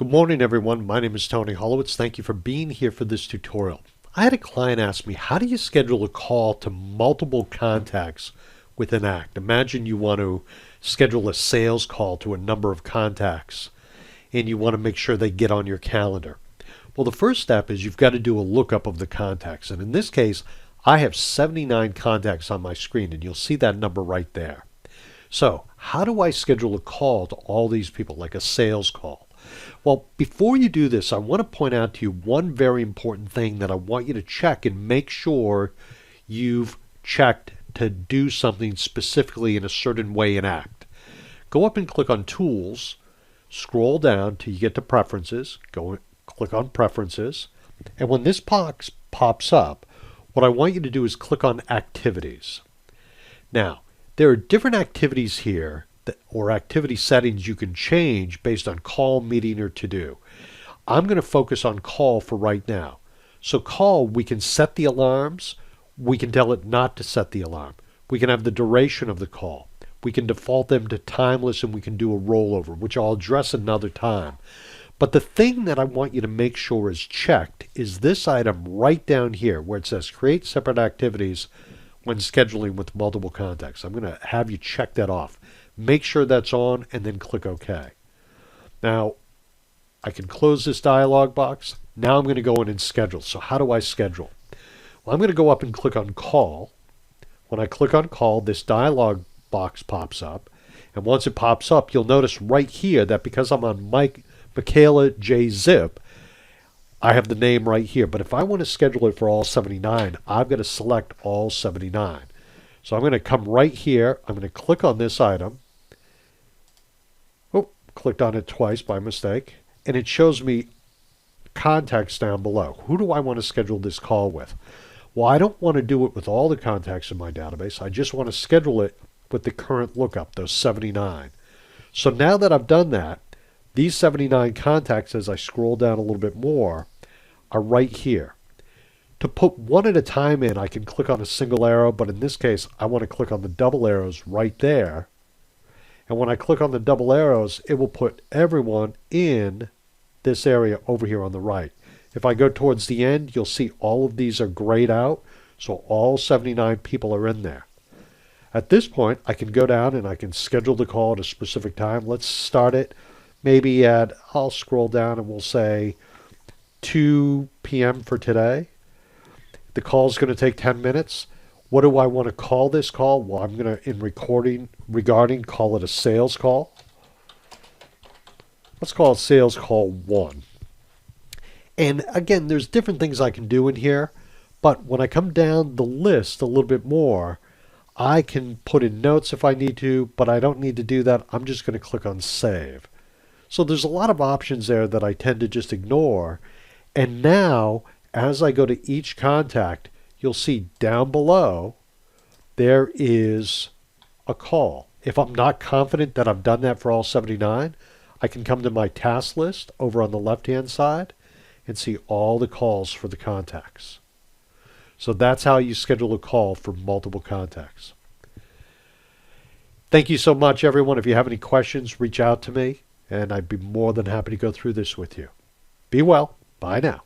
Good morning, everyone. My name is Tony Holowitz. Thank you for being here for this tutorial. I had a client ask me, how do you schedule a call to multiple contacts with an act? Imagine you want to schedule a sales call to a number of contacts and you want to make sure they get on your calendar. Well, the first step is you've got to do a lookup of the contacts. And in this case, I have 79 contacts on my screen, and you'll see that number right there. So how do I schedule a call to all these people, like a sales call? Well, before you do this, I want to point out to you one very important thing that I want you to check and make sure you've checked to do something specifically in a certain way in ACT. Go up and click on Tools, scroll down till you get to Preferences, click on Preferences, and when this box pops up, what I want you to do is click on Activities. Now, there are different activities here or activity settings you can change based on call, meeting, or to-do. I'm going to focus on call for right now. So call, we can set the alarms. We can tell it not to set the alarm. We can have the duration of the call. We can default them to timeless, and we can do a rollover, which I'll address another time. But the thing that I want you to make sure is checked is this item right down here where it says create separate activities when scheduling with multiple contacts. I'm going to have you check that off. Make sure that's on and then click OK. Now, I can close this dialog box. Now I'm going to go in and schedule. So how do I schedule? Well, I'm going to go up and click on Call. When I click on Call, this dialog box pops up. And once it pops up, you'll notice right here that because I'm on Michaela J. Zip, I have the name right here. But if I want to schedule it for all 79, I've got to select all 79. So I'm going to come right here. I'm going to click on this item. Oh, clicked on it twice by mistake. And it shows me contacts down below. Who do I want to schedule this call with? Well, I don't want to do it with all the contacts in my database. I just want to schedule it with the current lookup, those 79. So now that I've done that, these 79 contacts, as I scroll down a little bit more, are right here. To put one at a time in, I can click on a single arrow, but in this case, I want to click on the double arrows right there. And when I click on the double arrows, it will put everyone in this area over here on the right. If I go towards the end, you'll see all of these are grayed out, so all 79 people are in there. At this point, I can go down and I can schedule the call at a specific time. Let's start it maybe at, I'll scroll down and we'll say 2 p.m. for today. The call is going to take 10 minutes. What do I want to call this call? Well, I'm going to, regarding, call it a sales call. Let's call it sales call 1. And again, there's different things I can do in here, but when I come down the list a little bit more, I can put in notes if I need to, but I don't need to do that. I'm just going to click on Save. So there's a lot of options there that I tend to just ignore. And now, as I go to each contact, you'll see down below, there is a call. If I'm not confident that I've done that for all 79, I can come to my task list over on the left-hand side and see all the calls for the contacts. So that's how you schedule a call for multiple contacts. Thank you so much, everyone. If you have any questions, reach out to me, and I'd be more than happy to go through this with you. Be well. Bye now.